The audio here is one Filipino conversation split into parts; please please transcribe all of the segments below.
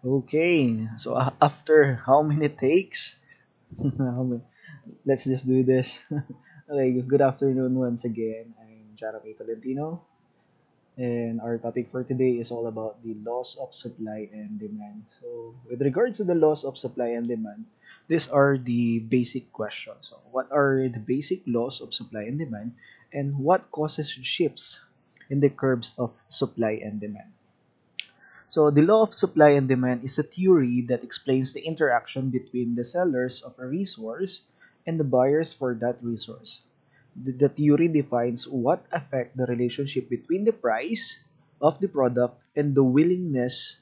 Okay, so after how many takes? How many- Let's just do this. Okay, good afternoon once again. I'm Jarapay Tolentino, and our topic for today is all about the laws of supply and demand. So, with regards to the laws of supply and demand, these are the basic questions. So, what are the basic laws of supply and demand, and what causes shifts in the curves of supply and demand? So, the law of supply and demand is a theory that explains the interaction between the sellers of a resource and the buyers for that resource. The theory defines what affect the relationship between the price of the product and the willingness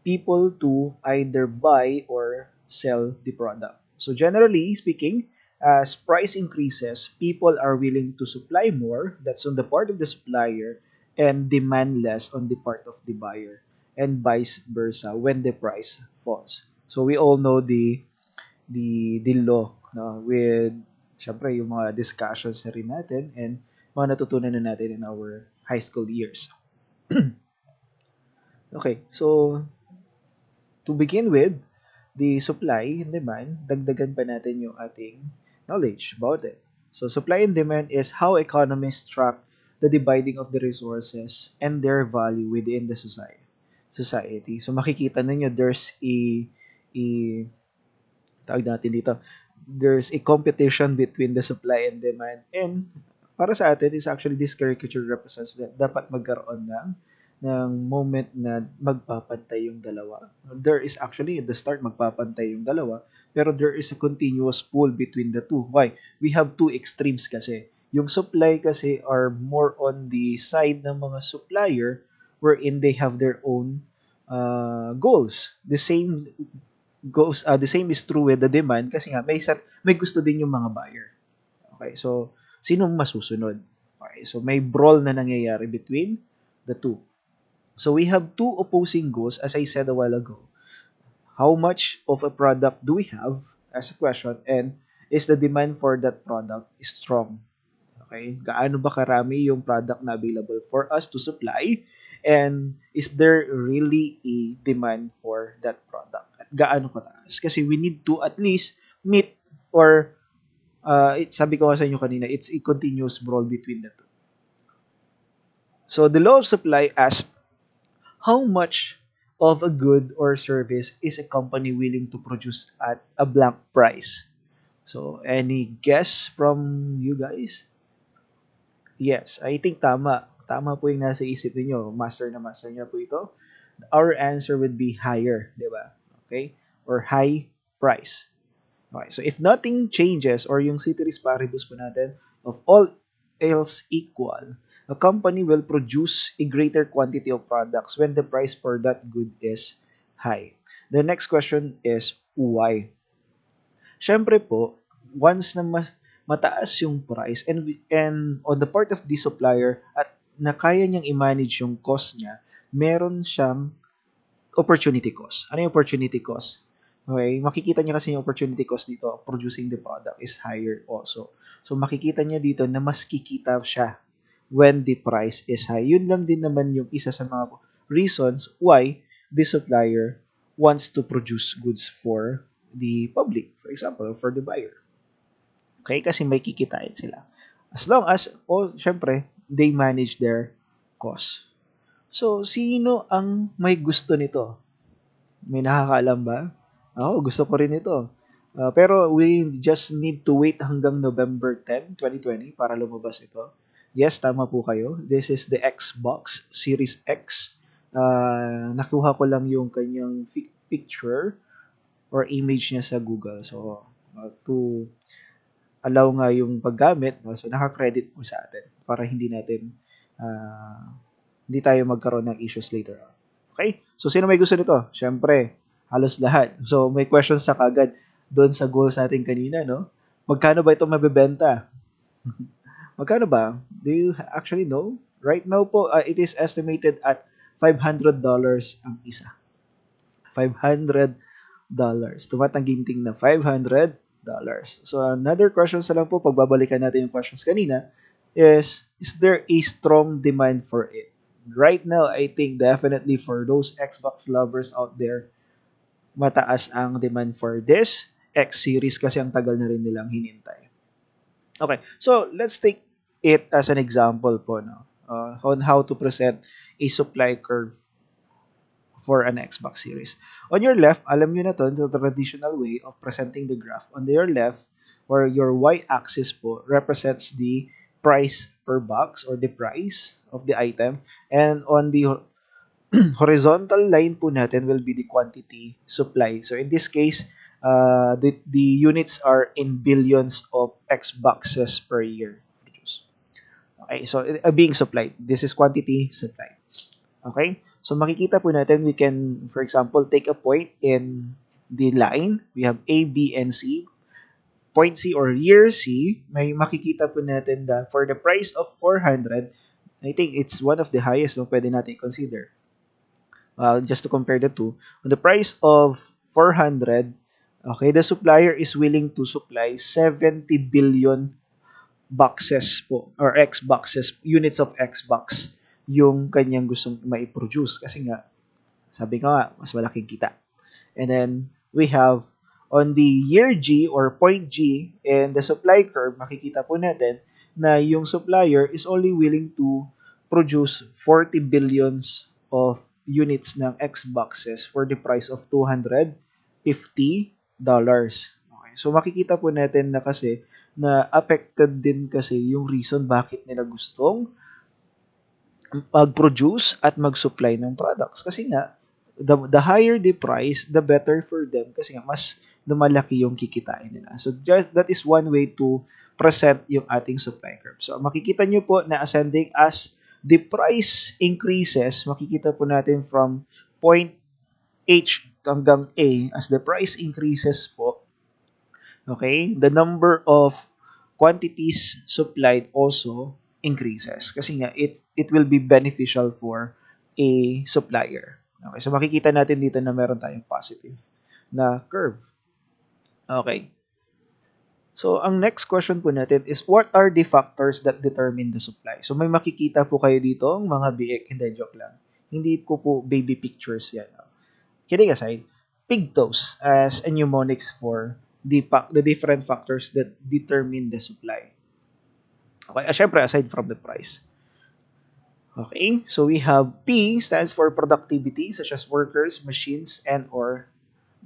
people to either buy or sell the product. So generally speaking, as price increases, people are willing to supply more, that's on the part of the supplier, and demand less on the part of the buyer, and vice versa when the price falls. So we all know the law, no, with syempre yung mga discussions na rin natin and mga natutunan na natin in our high school years. Okay, so to begin with, the supply and demand, dagdagan pa natin yung ating knowledge about it. So supply and demand is how economists track the dividing of the resources and their value within the society. So makikita ninyo a tawag natin dito, there's a competition between the supply and demand, and para sa atin is actually this caricature represents that dapat magkaroon ng moment na magpapantay yung dalawa. There is actually at the start magpapantay yung dalawa, pero there is a continuous pull between the two. Why? We have two extremes kasi. Yung supply kasi are more on the side ng mga supplier wherein they have their own goals. The same is true with the demand kasi nga may gusto din yung mga buyer. Okay, so sinong masusunod? Okay, so may brawl na nangyayari between the two. So we have two opposing goals, as I said a while ago. How much of a product do we have as a question, and is the demand for that product strong? Okay, gaano ba karami yung product na available for us to supply, and is there really a demand for that product? At gaano kataas? Kasi we need to at least meet or sabi ko nga sa inyo kanina, it's a continuous brawl between the two. So the law of supply asks how much of a good or service is a company willing to produce at a blank price? So, any guess from you guys? Yes, I think tama. Tama po yung nasa isip niyo. Master na master niya po ito. Our answer would be higher, di ba? Okay? Or high price. Okay, so if nothing changes or yung ceteris paribus po natin, of all else equal, a company will produce a greater quantity of products when the price for that good is high. The next question is why? Siyempre po, once na mataas yung price and on the part of the supplier at na kaya niyang i-manage yung cost niya, meron siyang opportunity cost. Ano yung opportunity cost? Okay, makikita niya kasi yung opportunity cost dito of producing the product is higher also. So makikita niya dito na mas kikita siya when the price is high. Yun lang din naman yung isa sa mga reasons why the supplier wants to produce goods for the public, for example, for the buyer. Okay, kasi may kikitain sila. As long as, syempre, they manage their cost. So, sino ang may gusto nito? May nakakaalam ba? Ako, gusto ko rin ito. Pero we just need to wait hanggang November 10, 2020 para lumabas ito. Yes, tama po kayo. This is the Xbox Series X. Nakuha ko lang yung kanyang picture or image niya sa Google. So, to allow nga yung paggamit, no? So naka-credit po sa atin para uh, hindi tayo magkaroon ng issues later on. Okay? So sino may gusto nito? Siyempre, halos lahat. So may questions sa kagad doon sa goals natin kanina, no? Magkano ba ito mabebenta? Magkano ba? Do you actually know? Right now po, it is estimated at $500 ang isa. $500. Tumatangginting na $500. So another question sa lang po, pagbabalikan natin yung questions kanina, is there a strong demand for it? Right now, I think definitely for those Xbox lovers out there, mataas ang demand for this X series kasi ang tagal na rin nilang hinintay. Okay, so let's take it as an example po, no, on how to present a supply curve for an Xbox series. On your left, alam nyo na to, the traditional way of presenting the graph. On your left, or your y-axis po, represents the price per box or the price of the item. And on the horizontal line po natin will be the quantity supplied. So in this case, the units are in billions of X boxes per year produced. Okay, so being supplied. This is quantity supplied. Okay? So makikita po natin, we can, for example, take a point in the line. We have A, B, and C. Point C or year C, may makikita po natin that for the price of 400, I think it's one of the highest no pwede natin consider. Just to compare the two, on the price of 400, okay, the supplier is willing to supply 70 billion boxes po or X boxes, units of Xbox yung kanyang gustong mai-produce kasi nga sabi ko nga mas malaking kita. And then we have on the year G or point G in the supply curve, makikita po natin na yung supplier is only willing to produce 40 billions of units ng Xboxes for the price of $250. Okay. So makikita po natin na kasi na affected din kasi yung reason bakit nila gustong mag-produce at mag-supply ng products. Kasi nga, the higher the price, the better for them kasi nga mas lumalaki yung kikitain nila. So just, that is one way to present yung ating supply curve. So makikita nyo po na ascending as the price increases, makikita po natin from point H hanggang A as the price increases po. Okay? The number of quantities supplied also increases kasi nga it will be beneficial for a supplier. Okay, so makikita natin dito na meron tayong positive na curve. Okay. So, ang next question po natin is, what are the factors that determine the supply? So, may makikita po kayo dito, mga biik, hindi, joke lang. Hindi ko po baby pictures yan. Kidding aside, pigtos as a mnemonics for the different factors that determine the supply. Okay, syempre, aside from the price. Okay, so we have P stands for productivity, such as workers, machines, and or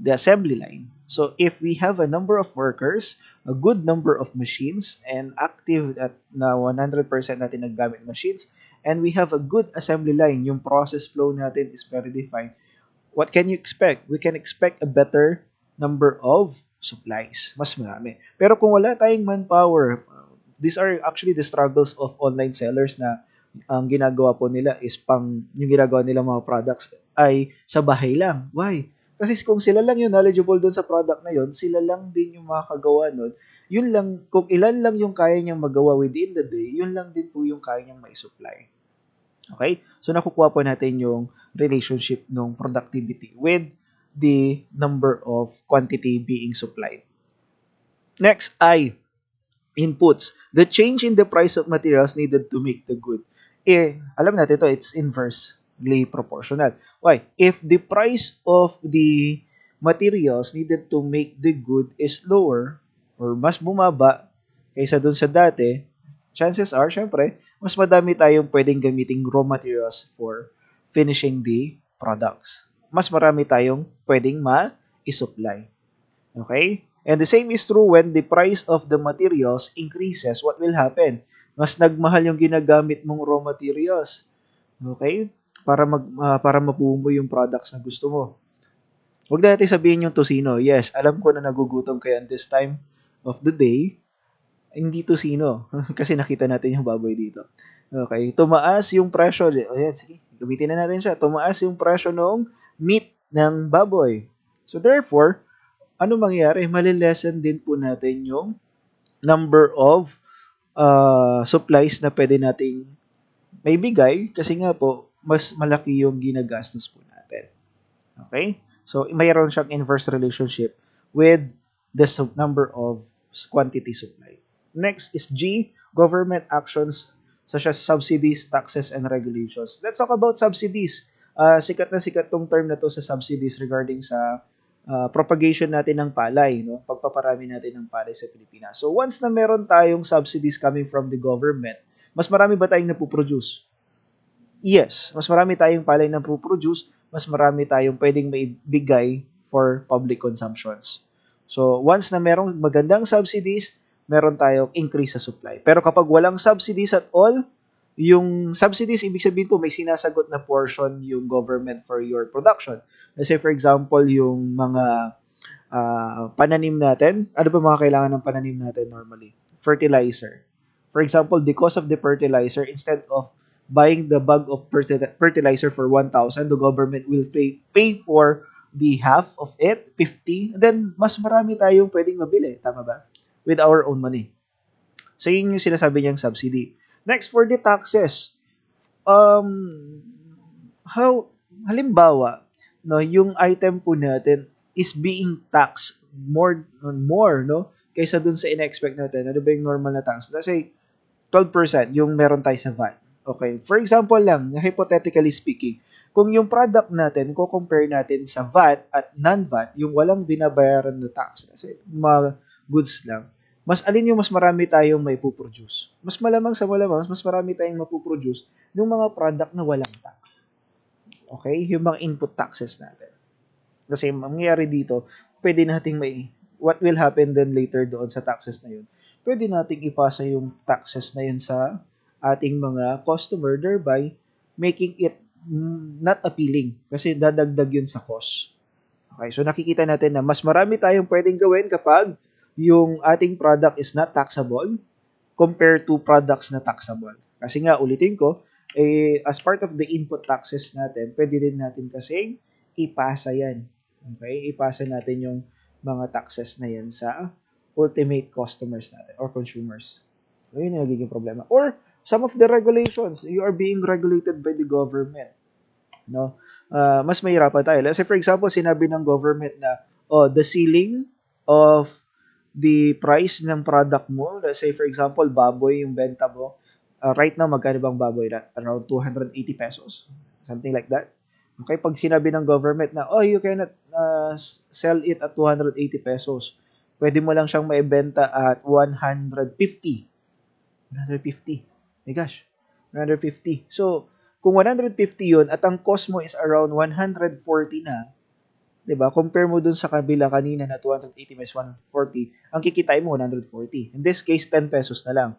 the assembly line. So if we have a number of workers, a good number of machines, and active at na 100% natin naggamit machines, and we have a good assembly line, yung process flow natin is very defined, what can you expect? We can expect a better number of supplies. Mas marami. Pero kung wala tayong manpower, these are actually the struggles of online sellers na ang ginagawa po nila is yung ginagawa nila mga products ay sa bahay lang. Why? Kasi kung sila lang yung knowledgeable doon sa product na yun, sila lang din yung makakagawa nun. Yun lang, kung ilan lang yung kaya niyang magawa within the day, yun lang din po yung kaya niyang mai-supply. Okay? So, nakukuha po natin yung relationship ng productivity with the number of quantity being supplied. Next, I, inputs. The change in the price of materials needed to make the good. Alam natin to, it's inversely proportional. Why? If the price of the materials needed to make the good is lower or mas bumaba kaysa dun sa dati, chances are, syempre, mas madami tayong pwedeng gamiting raw materials for finishing the products. Mas marami tayong pwedeng ma-supply. Okay? And the same is true when the price of the materials increases. What will happen? Mas nagmahal yung ginagamit mong raw materials. Okay? Para mabuo mo yung products na gusto mo. Huwag na natin sabihin yung tosino. Yes, alam ko na nagugutom kayo at this time of the day. Hindi tosino. Kasi nakita natin yung baboy dito. Okay? Tumaas yung presyo. Ayan, sige. Gamitin na natin siya. Tumaas yung presyo ng meat ng baboy. So therefore, ano mangyayari? Malilesen din po natin yung number of supplies na pwede nating may bigay kasi nga po, mas malaki yung ginagastos po natin. Okay? So, mayroon siyang inverse relationship with the number of quantity supply. Next is G, government actions such as subsidies, taxes, and regulations. Let's talk about subsidies. Sikat na sikat tong term na to sa subsidies regarding sa propagation natin ng palay, no? Pagpaparami natin ng palay sa Pilipinas. So once na meron tayong subsidies coming from the government, mas marami ba tayong napoproduce? Yes, mas marami tayong palay na napoproduce, mas marami tayong pwedeng maibigay for public consumptions. So once na merong magandang subsidies, meron tayong increase sa supply. Pero kapag walang subsidies at all, yung subsidies, ibig sabihin po, may sinasagot na portion yung government for your production. Let's say, for example, yung mga pananim natin. Ano ba mga kailangan ng pananim natin normally? Fertilizer. For example, the cost of the fertilizer, instead of buying the bag of fertilizer for 1,000, the government will pay for the half of it, 50. Then, mas marami tayong pwedeng mabili. Tama ba? With our own money. So, yun yung sinasabi niyang subsidy. Next, for the taxes. How, halimbawa, no, yung item po natin is being taxed more and more, no, kaysa dun sa in-expect natin. Ano ba yung normal na tax? Let's say, 12% yung meron tayo sa VAT. Okay. For example lang, hypothetically speaking, kung yung product natin, compare natin sa VAT at non-VAT, yung walang binabayaran na tax, kasi mga goods lang, mas alin yung mas marami tayong may puproduce? Mas malamang sa malamang, mas marami tayong mapuproduce yung mga product na walang tax. Okay? Yung mga input taxes natin. Kasi mangyayari dito, pwede nating what will happen then later doon sa taxes na yun? Pwede nating ipasa yung taxes na yun sa ating mga customer, thereby making it not appealing kasi dadagdag yun sa cost. Okay, so nakikita natin na mas marami tayong pwedeng gawin kapag yung ating product is not taxable compared to products na taxable. Kasi nga, ulitin ko, as part of the input taxes natin, pwede din natin kasing ipasa yan. Okay? Ipasa natin yung mga taxes na yan sa ultimate customers natin or consumers. So, yun yung nagiging problema. Or, some of the regulations, you are being regulated by the government. No? Mas mahirapan tayo. Let's say, for example, sinabi ng government na, the ceiling of the price ng product mo, let's say, for example, baboy yung benta mo, right now, magkano bang baboy? Around 280 pesos? Something like that. Okay, pag sinabi ng government na, you cannot sell it at 280 pesos. Pwede mo lang siyang maibenta at 150. 150. My gosh. 150. So, kung 150 yun at ang cost mo is around 140 na, 'di ba? Compare mo dun sa kabila kanina na 280 minus 140, ang kikitain mo 140. In this case, 10 pesos na lang.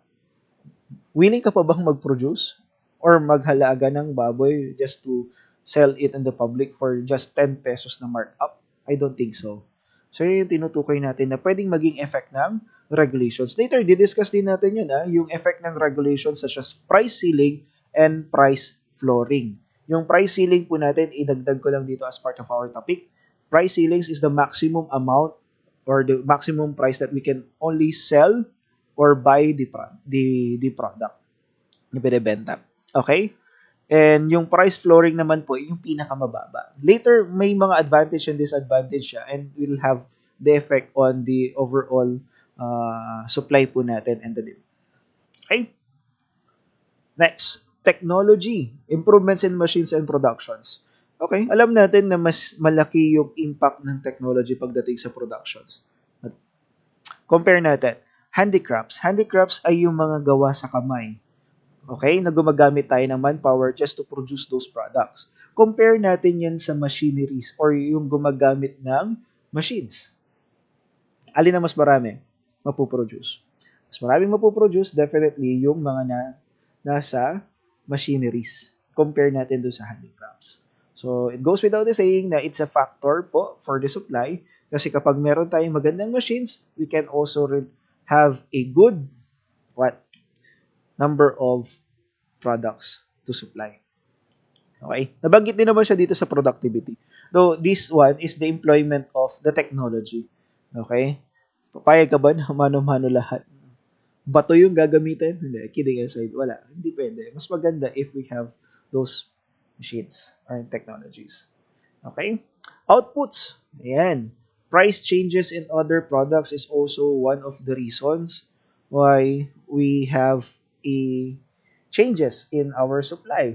Willing ka pa bang mag-produce or maghalaga ng baboy just to sell it in the public for just 10 pesos na markup? I don't think so. So, yun yung tinutukoy natin na pwedeng maging effect ng regulations. Later, didiscuss din natin yun, yung effect ng regulations such as price ceiling and price flooring. Yung price ceiling po natin, idagdag ko lang dito as part of our topic. Price ceilings is the maximum amount or the maximum price that we can only sell or buy the product na binibenta. Okay? And yung price flooring naman po, yung pinakamababa. Later, may mga advantage and disadvantage siya and will have the effect on the overall supply po natin and the demand. Okay? Next, technology. Improvements in machines and productions. Okay, alam natin na mas malaki yung impact ng technology pagdating sa productions. Compare natin. Handicrafts. Handicrafts ay yung mga gawa sa kamay. Okay, na gumagamit tayo ng manpower just to produce those products. Compare natin yan sa machineries or yung gumagamit ng machines. Alin na mas marami mapuproduce? Mas maraming mapuproduce, definitely yung mga nasa machineries. Compare natin doon sa handicrafts. So, it goes without saying na it's a factor po for the supply kasi kapag meron tayong magandang machines, we can also have a good number of products to supply. Okay? Nabanggit din naman siya dito sa productivity. Though this one is the employment of the technology. Okay? Papayag ka ba na mano-mano lahat? Bato yung gagamitin? Hindi, kidding aside. Wala. Hindi pwede. Mas maganda if we have those machines or technologies. Okay? Outputs. Ayan. Price changes in other products is also one of the reasons why we have changes in our supply.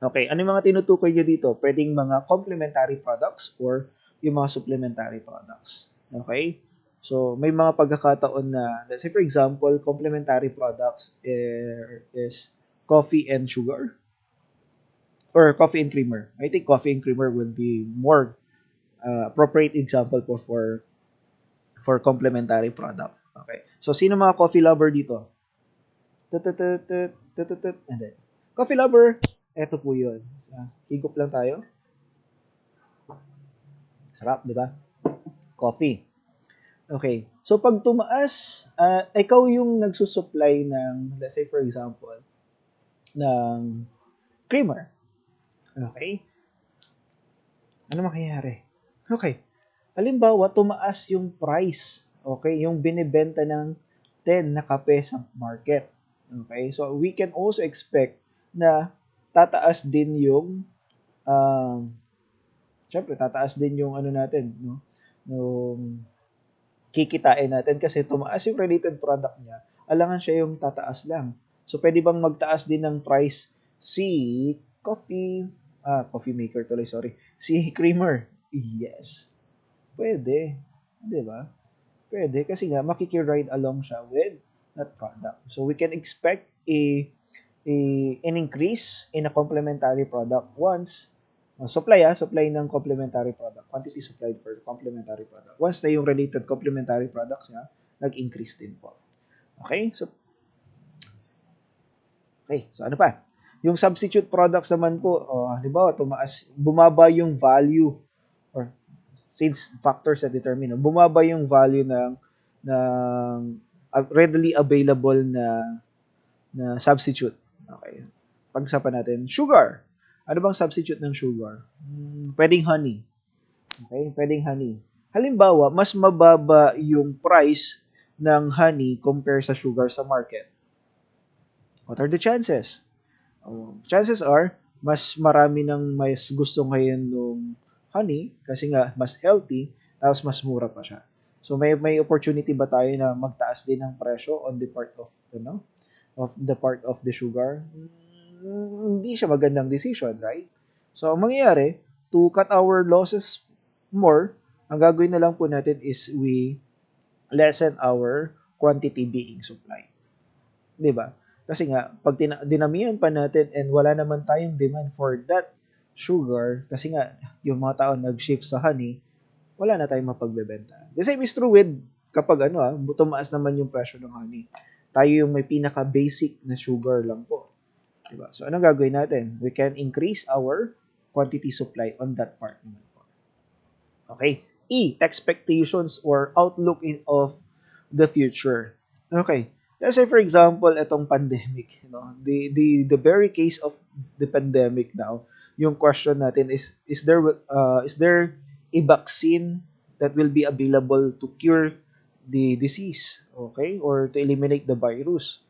Okay, ano yung mga tinutukoy nyo dito? Pwedeng mga complementary products or yung mga supplementary products. Okay? So, may mga pagkakataon na, let's say for example, complementary products is coffee and sugar or coffee and creamer. I think coffee and creamer will be more appropriate example po for complementary product. Okay. So, sino mga coffee lover dito? Tutututut, tututut, and then, coffee lover, eto po yun. Higop lang tayo. Sarap, di ba? Coffee. Okay. So, pag tumaas, ikaw yung nagsusupply ng, let's say for example, ng creamer. Okay? Ano mangyayari? Okay. Halimbawa, tumaas yung price. Okay? Yung binibenta ng 10 na kape sa market. Okay? So, we can also expect na tataas din yung syempre, tataas din yung ano natin, no? Yung kikitain natin kasi tumaas yung related product niya, alangan siya yung tataas lang. So, pwede bang magtaas din ng price si coffee maker tuloy, sorry. Si creamer? Yes. Pwede. Di ba? Pwede kasi nga makikiride along siya with that product. So, we can expect an increase in a complementary product once supply ng complementary product, quantity supplied for complementary product. Once na yung related complementary products niya, nag-increase din po. Okay? So ano pa? Yung substitute products naman po, halimbawa, bumaba yung value or since factors that determine, bumaba yung value ng readily available na substitute. Okay. Pag-usapan natin, sugar. Ano bang substitute ng sugar? Pwedeng honey. Okay, pwedeng honey. Halimbawa, mas mababa yung price ng honey compare sa sugar sa market. What are the chances? Chances are, mas marami ng mas gusto ngayon ng honey kasi nga mas healthy, tapos mas mura pa siya. So may opportunity ba tayo na magtaas din ng presyo on the part of the sugar? Hindi siya magandang decision, right? So, ang mangyayari, to cut our losses more, ang gagawin na lang po natin is we lessen our quantity being supplied. Di ba? Kasi nga, pag dinamihan pa natin and wala naman tayong demand for that sugar, kasi nga, yung mga tao nag-shift sa honey, wala na tayong mapagbebenta. The same is true with kapag tumaas naman yung presyo ng honey. Tayo yung may pinaka-basic na sugar lang po. Diba? So, anong gagawin natin? We can increase our quantity supply on that part naman po. Okay. Expectations or outlook of the future. Okay. Let's say, for example, itong pandemic. The very case of the pandemic now, yung question natin is there a vaccine that will be available to cure the disease, okay, or to eliminate the virus?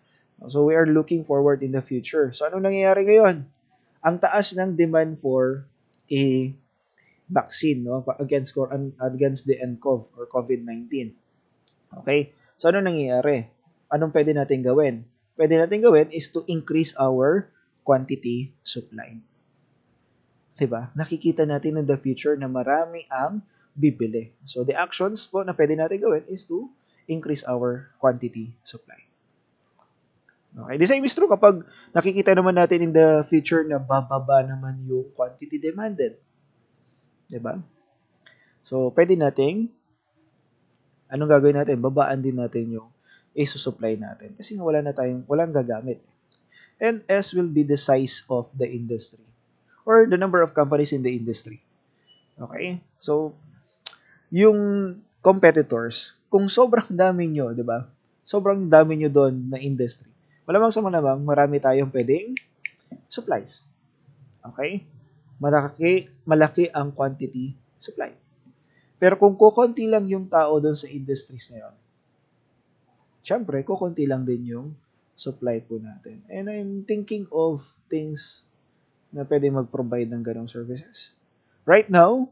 So we are looking forward in the future. So ano nangyayari ngayon? Ang taas ng demand for a vaccine, no, against the nCoV or COVID-19. Okay? So ano nangyayari? Anong pwede natin gawin? Pwede natin gawin is to increase our quantity supply. 'Di ba? Nakikita natin in the future na marami ang bibili. So the actions po na pwede natin gawin is to increase our quantity supply. Okay, the same is true kapag nakikita naman natin in the future na bababa naman yung quantity demanded. 'Di ba? So, pwede nating anong gagawin natin? Babaan din natin yung i-supply natin kasi nga walang gagamit. And S will be the size of the industry or the number of companies in the industry. Okay? So, yung competitors, kung sobrang dami nyo, 'di ba? Sobrang dami nyo doon na industry. Malamang sa malamang, marami tayong pwedeng supplies. Okay? Malaki ang quantity supply. Pero kung kukunti lang yung tao doon sa industries na yun, syempre, kukunti lang din yung supply po natin. And I'm thinking of things na pwede mag-provide ng ganong services. Right now,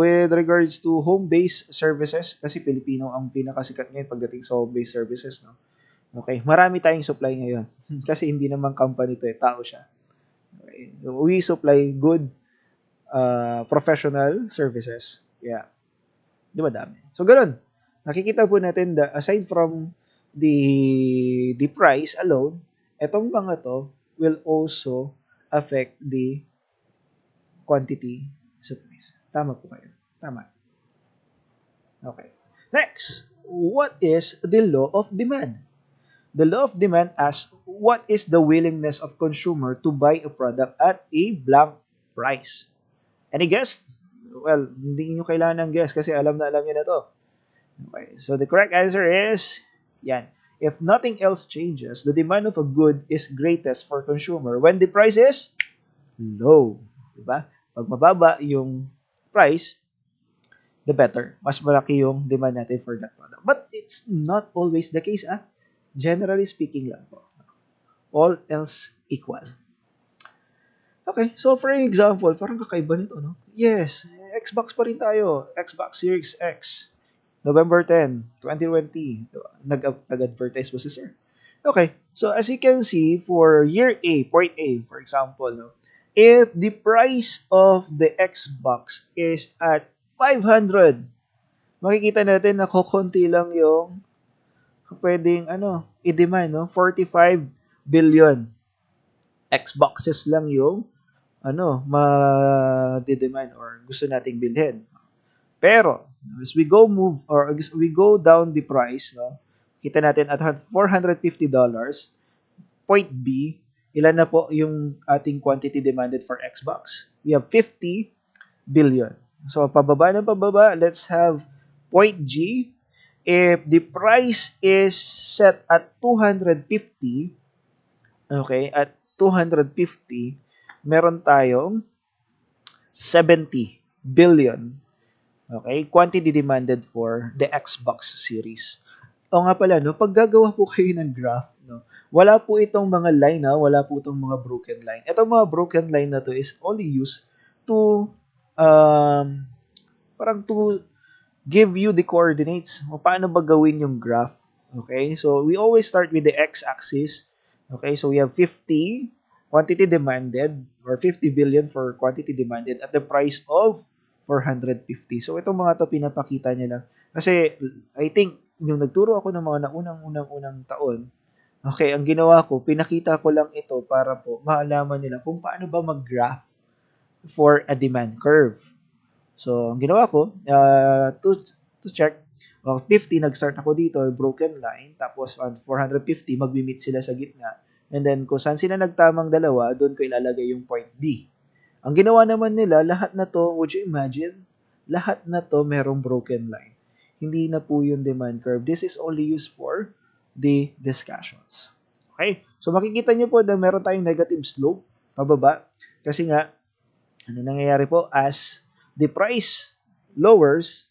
with regards to home-based services, kasi Pilipino ang pinakasikat ngayon pagdating sa home-based services, no? Okay, marami tayong supply ngayon. Kasi hindi naman company to, tao siya. Okay. We supply good professional services. Yeah. Di ba dami? So, ganun. Nakikita po natin that aside from the price alone, etong mga to will also affect the quantity supplies. Tama po kayo. Tama. Okay. Next, what is the law of demand? The law of demand asks what is the willingness of consumer to buy a product at a blank price. Any guess? Well, hindi nyo kailangan ng guess kasi alam na alam nyo na to. Okay. So the correct answer is, yan. If nothing else changes, the demand of a good is greatest for consumer when the price is low. Diba? Pag mababa yung price, the better. Mas malaki yung demand natin for that product. But it's not always the case, ah. Generally speaking lang po. All else equal. Okay, so for example, parang kakaiba nito, no? Yes, Xbox pa rin tayo. Xbox Series X. November 10, 2020. Nag-advertise po si sir. Okay, so as you can see, for year A, point A, for example, no? If the price of the Xbox is at 500, makikita natin na kukunti lang yung pwedeng i-demand, no? 45 billion Xboxes lang yung ma-demand or gusto nating bilhin. Pero as we go down the price, no? Kita natin at $450, point B, ilan na po yung ating quantity demanded for Xbox? We have 50 billion. So pababa ng pababa, let's have point G. If the price is set at 250, okay, at 250, meron tayong 70 billion, okay, quantity demanded for the Xbox series. O nga pala, no, pag gagawa po kayo ng graph, no, wala po itong mga line, wala po itong mga broken line. Itong mga broken line na to is only used to parang to give you the coordinates. O paano ba gawin yung graph? Okay, so we always start with the x-axis. Okay, so we have 50 quantity demanded or 50 billion for quantity demanded at the price of 450. So itong mga to pinapakita niya lang. Kasi I think yung nagturo ako ng mga unang taon, okay, ang ginawa ko, pinakita ko lang ito para po maalaman nila kung paano ba mag-graph for a demand curve. So ang ginawa ko, to check, 50, nag-start ako dito, broken line, tapos on 450, magbi-meet sila sa gitna. And then, kung saan sila nagtamang dalawa, doon ko ilalagay yung point B. Ang ginawa naman nila, lahat na to, would you imagine? Lahat na to merong broken line. Hindi na po yung demand curve. This is only used for the discussions. Okay? So, makikita nyo po na meron tayong negative slope, pababa. Kasi nga, ano nangyayari po? As the price lowers,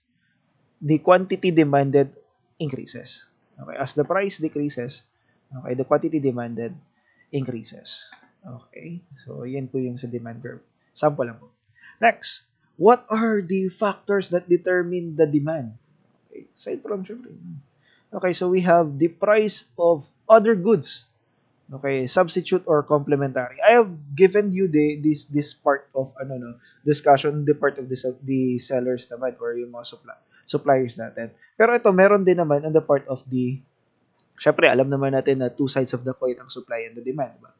the quantity demanded increases. Okay? As the price decreases, okay, the quantity demanded increases. Okay? So, yan po yung sa demand curve. Sample lang po. Next, what are the factors that determine the demand? Okay, aside from syempre. Okay, so we have the price of other goods. Okay, substitute or complementary. I have given you this part of discussion, the part of the sellers naman or yung mga suppliers natin. Pero ito meron din naman on the part of the, syempre alam naman natin na two sides of the coin ang supply and the demand, diba?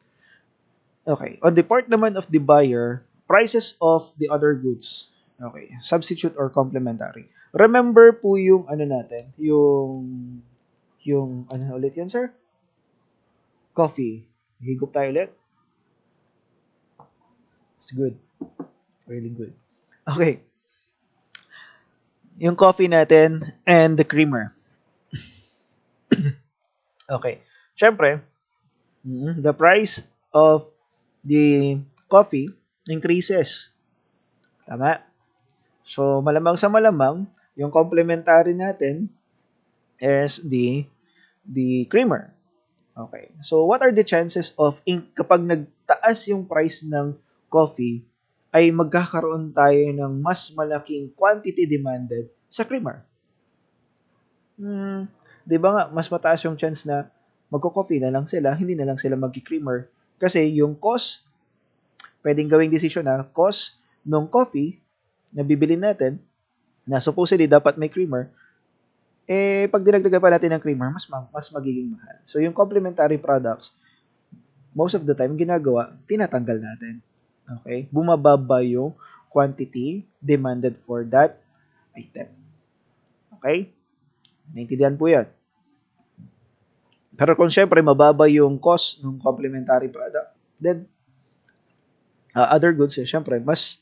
Okay, on the part naman of the buyer, prices of the other goods. Okay, substitute or complementary. Remember po yung natin, yung ulit yan, sir? Coffee. Higup tayo ulit. It's good. Really good. Okay. Yung coffee natin and the creamer. Okay. Siyempre, the price of the coffee increases. Tama? So, malamang sa malamang, yung complementary natin is the creamer. Okay. So, what are the chances of kapag nagtaas yung price ng coffee, ay magkakaroon tayo ng mas malaking quantity demanded sa creamer? Di ba nga, mas mataas yung chance na magko-coffee na lang sila, hindi na lang sila mag-creamer. Kasi yung cost, pwedeng gawing decision cost nung coffee na bibili natin, na supposedly dapat may creamer, pag dinagdagan pa natin ng creamer, mas magiging mahal. So, yung complementary products, most of the time, ginagawa, tinatanggal natin. Okay? Bumababa yung quantity demanded for that item. Okay? Naintindihan po yan. Pero kung syempre, mababa yung cost ng complementary product, then, other goods, syempre, mas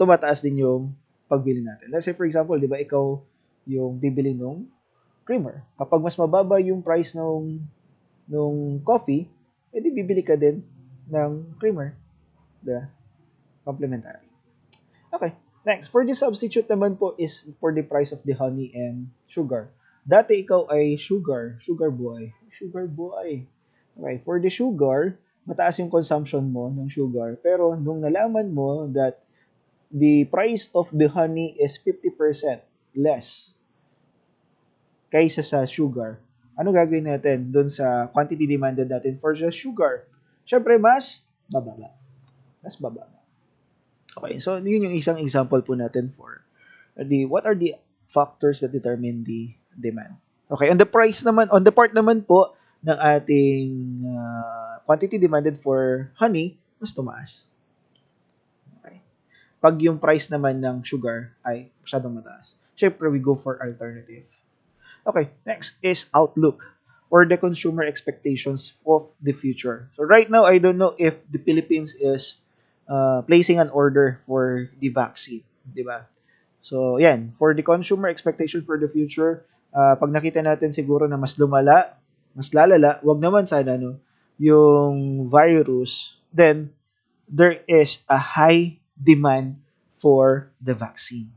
tumataas din yung pagbili natin. Let's say, for example, di ba, ikaw yung bibili nung creamer. Kapag mas mababa yung price nung coffee, edi bibili ka din ng creamer. The complementary. Okay. Next, for the substitute naman po is for the price of the honey and sugar. Dati ikaw ay sugar boy. Sugar boy. Okay, for the sugar, mataas yung consumption mo ng sugar. Pero nung nalaman mo that the price of the honey is 50% less kaysa sa sugar, ano gagawin natin doon sa quantity demanded natin for the sugar? Syempre, mas bababa. Mas bababa. Okay, so yun yung isang example po natin for what are the factors that determine the demand. Okay, on the price naman, on the part naman po ng ating quantity demanded for honey, mas tumaas. Okay. Pag yung price naman ng sugar ay masyadong mataas, syempre we go for alternative. Okay, next is outlook or the consumer expectations of the future. So right now, I don't know if the Philippines is placing an order for the vaccine, di ba? So, yan, for the consumer expectation for the future, pag nakita natin siguro na mas lumala, mas lalala, wag naman sana, no, yung virus, then there is a high demand for the vaccine.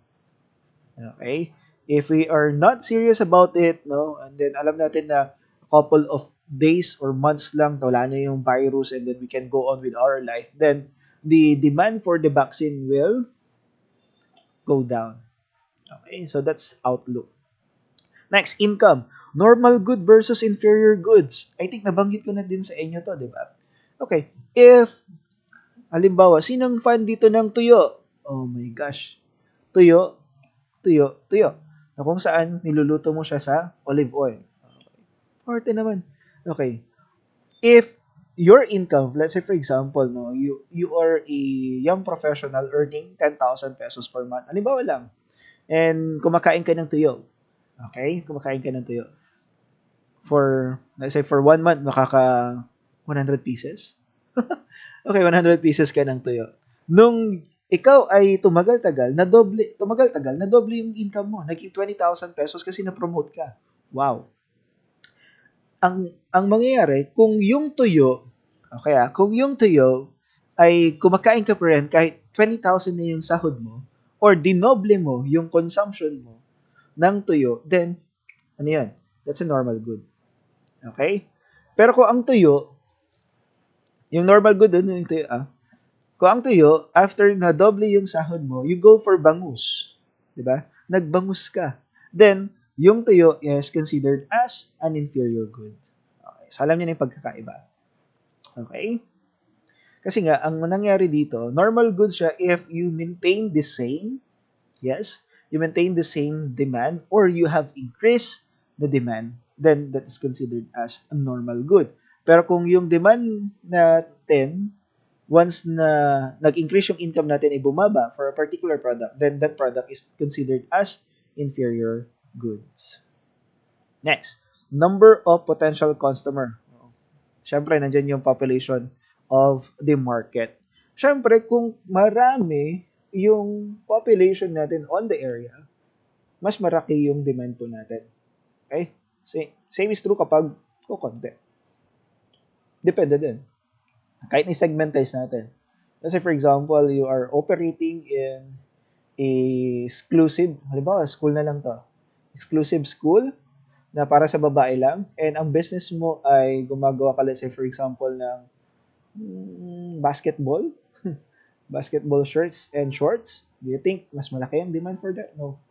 Okay? If we are not serious about it, no, and then alam natin na a couple of days or months lang, wala na yung virus and then we can go on with our life, then the demand for the vaccine will go down. Okay, so that's outlook. Next, income. Normal good versus inferior goods. I think nabanggit ko na din sa inyo to, di ba? Okay, if, halimbawa, sinong fan dito ng tuyo? Oh my gosh. Tuyo, tuyo, tuyo. Na kung saan, niluluto mo siya sa olive oil. Parte naman. Okay. If your income, let's say for example, no, you are a young professional earning 10,000 pesos per month. Halimbawa lang. And kumakain ka ng tuyo. Okay? Kumakain ka ng tuyo. For, let's say for 1 month, makaka 100 pieces. Okay, 100 pieces ka ng tuyo. Nung ikaw ay tumagal-tagal, na doble yung income mo. Naging 20,000 pesos kasi na-promote ka. Wow. Ang mangyayari, kung yung tuyo, okay kung yung tuyo ay kumakain ka pa rin kahit 20,000 na yung sahod mo, or dinoble mo yung consumption mo ng tuyo, then, ano yan? That's a normal good. Okay? Pero kung ang tuyo, yung normal good dun, yung tuyo, kung ang tuyo, after na doble yung sahod mo, you go for bangus. Diba? Nagbangus ka. Then, yung tuyo is considered as an inferior good. Okay. So, alam niyo na yung pagkakaiba. Okay? Kasi nga, ang nangyari dito, normal goods siya if you maintain the same, yes, you maintain the same demand or you have increased the demand, then that is considered as a normal good. Pero kung yung demand natin, once na nag-increase yung income natin ay bumaba for a particular product, then that product is considered as inferior goods. Next, number of potential customer. Siyempre, nandyan yung population of the market. Siyempre, kung marami yung population natin on the area, mas maraki yung demand po natin. Okay? Same is true kapag kukonti. Depende din. Kahit ni-segmentize natin. Kasi for example, you are operating in a exclusive, halimbawa, school na lang to. Exclusive school na para sa babae lang, and ang business mo ay gumagawa ka, let's say for example, ng basketball, basketball shirts and shorts. Do you think mas malaki ang demand for that? No.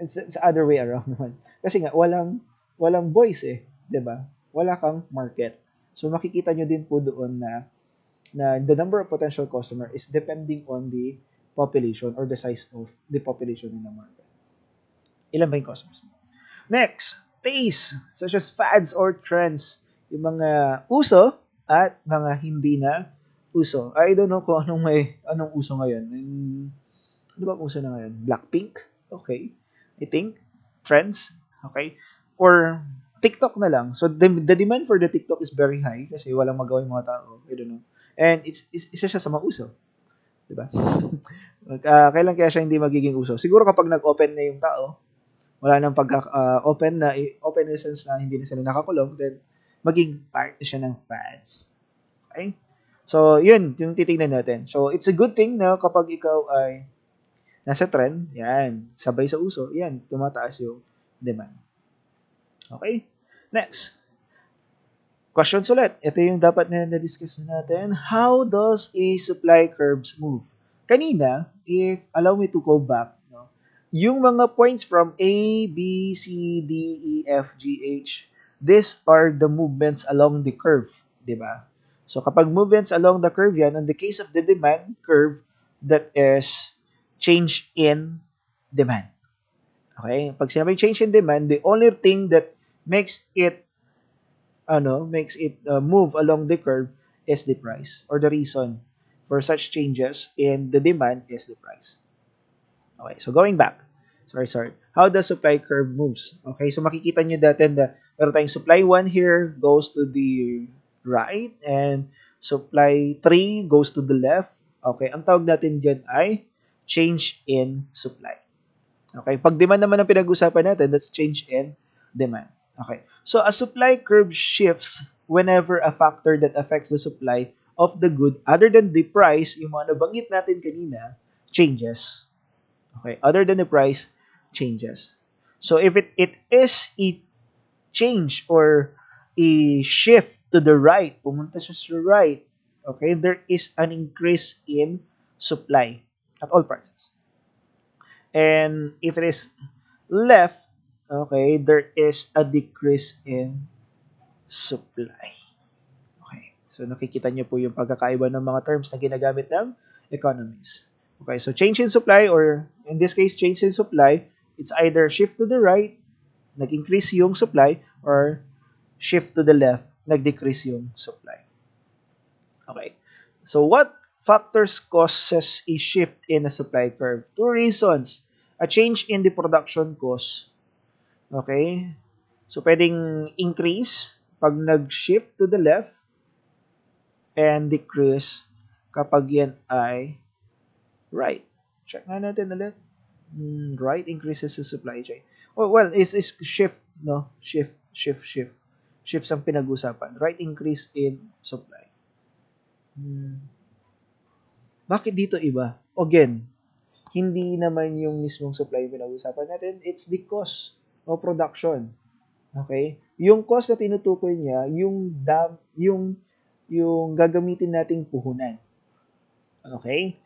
It's the other way around naman. Kasi nga, walang boys 'di ba? Wala kang market. So makikita nyo din po doon na na the number of potential customer is depending on the population or the size of the population in the market. Ilan ba yung customers mo? Next, taste, such as fads or trends, yung mga uso at mga hindi na uso. I don't know kung anong uso ngayon. Ano ba uso na ngayon? Blackpink? Okay. I think. Trends? Okay. Or TikTok na lang. So, the demand for the TikTok is very high kasi walang magawa yung mga tao. I don't know. And isa siya sa mga uso. Diba? Kailan kaya siya hindi magiging uso? Siguro kapag nag-open na yung tao, wala nang open in the sense na hindi na sila nakakulong, then maging part na siya ng fads. Okay? So, yun, yung titignan natin. So, it's a good thing na kapag ikaw ay nasa trend, yan, sabay sa uso, yan, tumataas yung demand. Okay? Next. Questions ulit. Ito yung dapat na na-discuss natin. How does a supply curves move? Kanina, if allow me to go back, no, yung mga points from A, B, C, D, E, F, G, H, these are the movements along the curve, di ba? So kapag movements along the curve yan, in the case of the demand curve, that is change in demand. Okay? Pag sinabi change in demand, the only thing that makes it move along the curve is the price, or the reason for such changes in the demand is the price. Okay, so going back. Sorry. How the supply curve moves. Okay, so makikita nyo dati na meron tayong supply 1 here goes to the right and supply 3 goes to the left. Okay, ang tawag natin dyan ay change in supply. Okay, pag demand naman ang pinag-usapan natin, that's change in demand. Okay. So a supply curve shifts whenever a factor that affects the supply of the good other than the price, yung mga nabanggit natin kanina, changes. Okay. Other than the price, changes. So if it is a change or a shift to the right, pumunta siya sa right, okay, there is an increase in supply at all prices. And if it is left, okay, there is a decrease in supply. Okay. So nakikita niyo po yung pagkakaiba ng mga terms na ginagamit ng economists. Okay, so change in supply, or in this case, change in supply, it's either shift to the right, nag-increase yung supply, or shift to the left, nag-decrease yung supply. Okay. So what factors causes a shift in the supply curve? Two reasons. A change in the production cost. Okay? So, pwedeng increase pag nag-shift to the left and decrease kapag yan ay right. Check nga natin ulit. Right increases the supply chain. Oh, well, is shift, no? Shift. Shifts ang pinag-usapan. Right increase in supply. Bakit dito iba? Again, hindi naman yung mismong supply yung pinag-usapan natin. It's the cost of production. Okay? Yung cost na tinutukoy niya, yung gagamitin nating puhunan. Okay?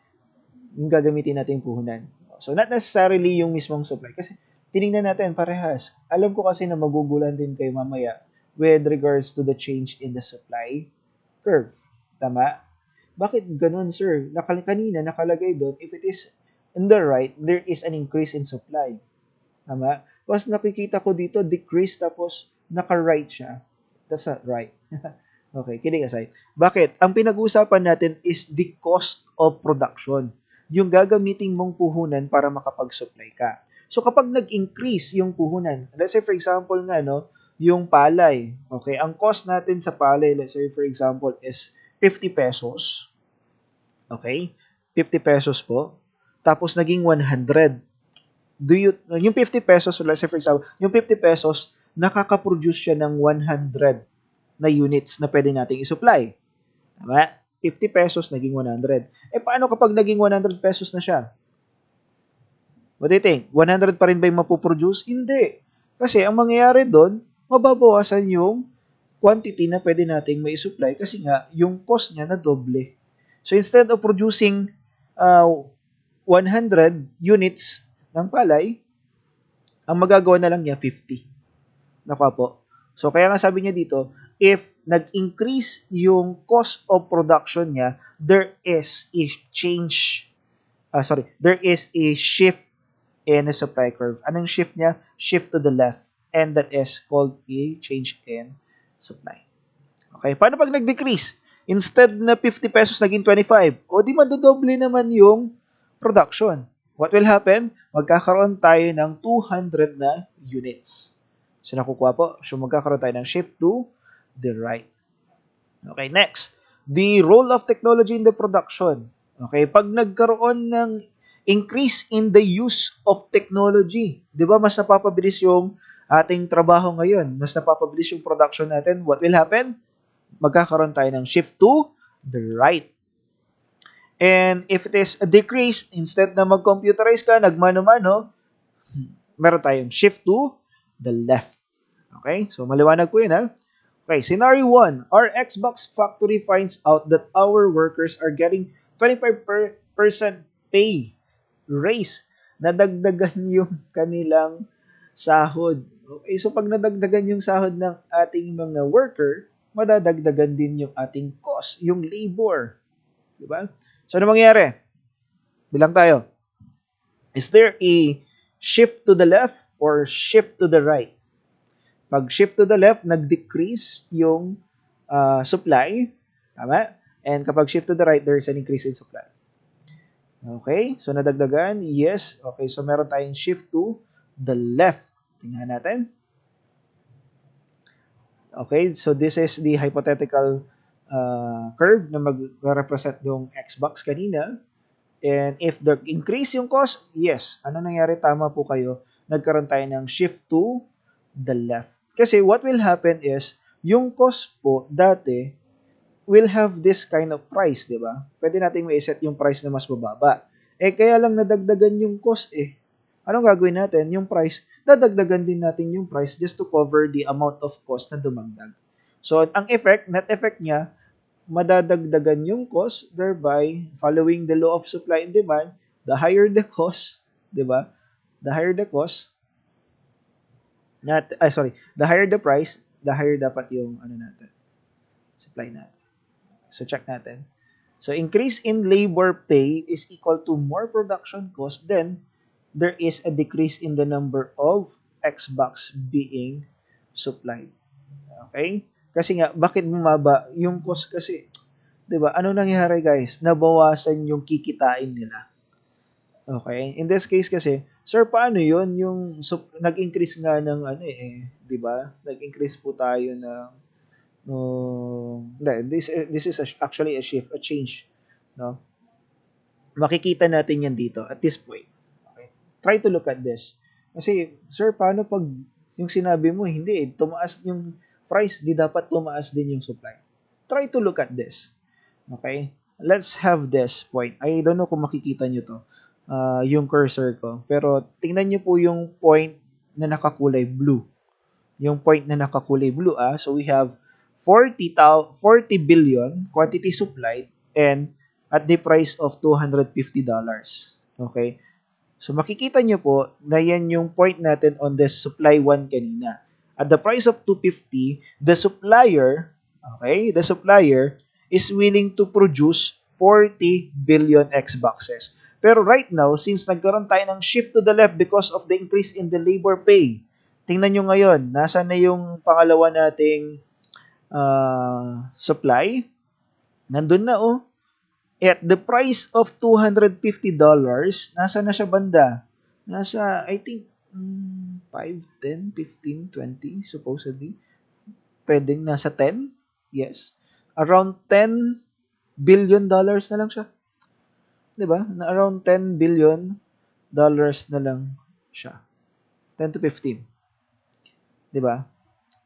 Yung gagamitin nating puhunan. So, not necessarily yung mismong supply. Kasi, tinignan natin parehas. Alam ko kasi na magugulan din kayo mamaya with regards to the change in the supply curve. Tama? Bakit ganun, sir? Kanina nakalagay doon, if it is in the right, there is an increase in supply. Tama? Tapos nakikita ko dito, decrease, tapos naka-right siya. That's not right. Okay, kidding aside. Bakit? Ang pinag-uusapan natin is the cost of production. Yung gagamitin mong puhunan para makapag-supply ka. So kapag nag-increase yung puhunan, let's say for example nga, no, yung palay. Okay, ang cost natin sa palay, let's say for example, is 50 pesos. Okay? 50 pesos po. Tapos naging 100. Yung 50 pesos, let's say for example, yung 50 pesos, nakaka-produce siya ng 100 na units na pwede nating i-supply. Tama? 50 pesos, naging 100. Paano kapag naging 100 pesos na siya? What do you think? 100 pa rin ba yung mapuproduce? Hindi. Kasi ang mangyayari doon, mababawasan yung quantity na pwede nating may supply kasi nga, yung cost niya na doble. So instead of producing 100 units ng palay, ang magagawa na lang niya 50. Nakuha po. So kaya nga sabi niya dito, if nag-increase yung cost of production niya, there is a there is a shift in the supply curve. Anong shift niya? Shift to the left. And that is called a change in supply. Okay, paano pag nag-decrease? Instead na 50 pesos, naging 25. O di madodoble naman yung production. What will happen? Magkakaroon tayo ng 200 na units. So nakukuha po. So magkakaroon tayo ng shift to the right. Okay, next. The role of technology in the production. Okay, pag nagkaroon ng increase in the use of technology, di ba mas napapabilis yung ating trabaho ngayon, mas napapabilis yung production natin, what will happen? Magkakaroon tayo ng shift to the right. And if it is a decrease, instead na mag-computerize ka, nagmano-mano, meron tayong shift to the left. Okay? So, maliwanag po yun, ha? Okay, scenario 1. Our Xbox factory finds out that our workers are getting 25% pay raise. Nadagdagan yung kanilang sahod. Okay, so pag nadagdagan yung sahod ng ating mga worker, madadagdagan din yung ating cost, yung labor. Diba? So, ano mangyayari? Bilang tayo. Is there a shift to the left or shift to the right? Pag shift to the left, nag-decrease yung supply. Tama? And kapag shift to the right, there's an increase in supply. Okay? So, nadagdagan? Yes. Okay, so meron tayong shift to the left. Tingnan natin. Okay, so this is the hypothetical curve na mag-represent yung Xbox kanina. And if the increase yung cost, yes. Ano nangyari? Tama po kayo. Nagkaroon tayo ng shift to the left. Kasi what will happen is, yung cost po dati will have this kind of price, di ba? Pwede nating ma-set yung price na mas mababa. Eh, kaya lang nadagdagan yung cost eh. Anong gagawin natin? Yung price, dadagdagan din natin yung price just to cover the amount of cost na dumagdag. So, ang effect, net effect niya, madadagdagan yung cost, thereby following the law of supply and demand, the higher the cost, di ba? The higher the cost, the higher the price, the higher dapat yung supply natin. So, check natin. So, increase in labor pay is equal to more production cost, then there is a decrease in the number of Xbox being supplied. Okay? Kasi nga, bakit bumaba? Yung cost kasi, di ba? Ano nangyari guys? Nabawasan yung kikitain nila. Okay? In this case kasi, sir, paano yun? Yung nag-increase nga ng di ba? Nag-increase po tayo ng this is actually a shift, a change, no? Makikita natin yan dito at this point. Okay? Try to look at this. Kasi, sir, paano pag yung sinabi mo, hindi, tumaas yung price, di dapat tumaas din yung supply. Try to look at this. Okay? Let's have this point. I don't know kung makikita nyo to, yung cursor ko. Pero, tingnan nyo po yung point na nakakulay blue. Yung point na nakakulay blue, so we have 40 billion quantity supplied and at the price of $250. Okay? So makikita nyo po na yan yung point natin on the supply 1 kanina. At the price of 250, the supplier is willing to produce 40 billion Xboxes. Pero right now, since nagkaroon tayo ng shift to the left because of the increase in the labor pay, tingnan nyo ngayon, nasa na yung pangalawa nating supply? Nandun na At the price of $250, nasa na siya banda? Nasa, I think, 5, 10, 15, 20, supposedly. Pwedeng nasa 10? Yes. Around $10 billion na lang siya. Diba? Na around $10 billion na lang siya. 10 to 15. Diba?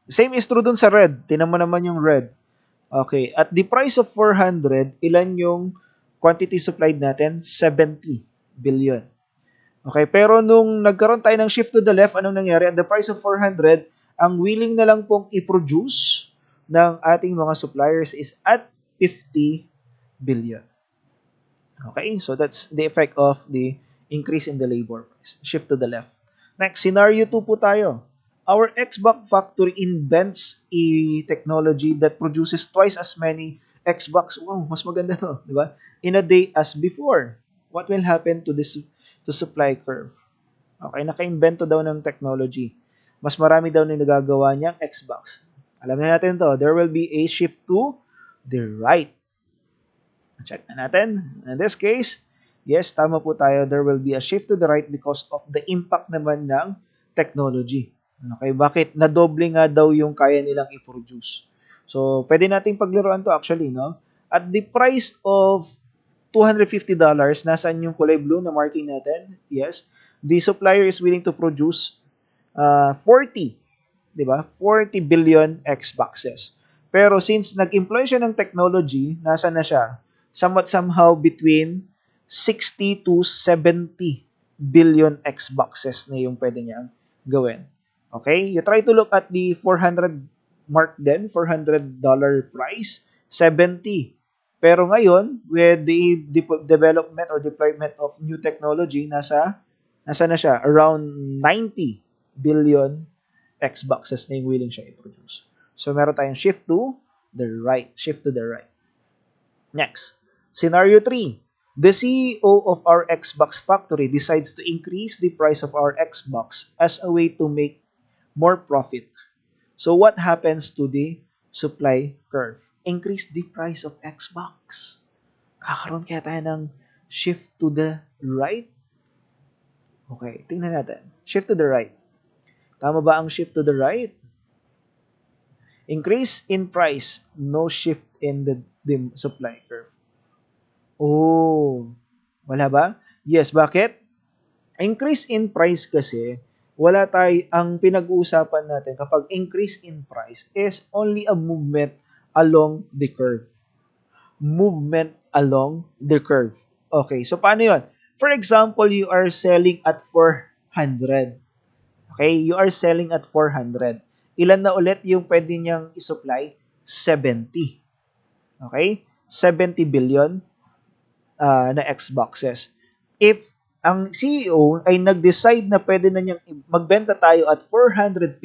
Same is true dun sa red. Tinan mo naman yung red. Okay. At the price of 400, ilan yung quantity supplied natin? 70 billion. Okay. Pero nung nagkaroon tayo ng shift to the left, anong nangyari? At the price of 400, ang willing na lang pong i-produce ng ating mga suppliers is at 50 billion. Okay. So that's the effect of the increase in the labor price. Shift to the left. Next, scenario 2 po tayo. our Xbox factory invents a technology that produces twice as many Xbox. Wow, mas maganda to, di ba? In a day as before. What will happen to this to supply curve? Okay, naka-invento daw ng technology. Mas marami daw na nagagawa niyang Xbox. Alam na natin to, there will be a shift to the right. Check na natin. In this case, yes, tama po tayo. There will be a shift to the right because of the impact naman ng technology. Okay, bakit? Nadoble nga daw yung kaya nilang i-produce. So, pwede nating paglaruan to actually, no? At the price of $250, nasaan yung kulay blue na marking natin? Yes. The supplier is willing to produce 40, di ba? 40 billion Xboxes. Pero since nag-employ siya ng technology, nasa na siya? Somewhat somehow between 60 to 70 billion Xboxes na yung pwede niyang gawin. Okay? You try to look at the 400 mark then, $400 price, 70. Pero ngayon, with the development or deployment of new technology, nasa na siya? Around 90 billion Xboxes na yung willing siya i-produce. So, meron tayong shift to the right. Shift to the right. Next, scenario 3. The CEO of our Xbox factory decides to increase the price of our Xbox as a way to make more profit. So, what happens to the supply curve? Increase the price of Xbox. Kakaroon kaya tayo ng shift to the right? Okay, tingnan natin. Shift to the right. Tama ba ang shift to the right? Increase in price, no shift in the supply curve. Oh, wala ba? Yes, bakit? Increase in price kasi, wala tayo, ang pinag-uusapan natin kapag increase in price is only a movement along the curve. Movement along the curve. Okay, so paano yun? For example, you are selling at 400. Okay, you are selling at 400. Ilan na ulit yung pwede niyang i-supply? 70. Okay? 70 billion na Xboxes. If ang CEO ay nag-decide na pwede na niyang magbenta tayo at 450,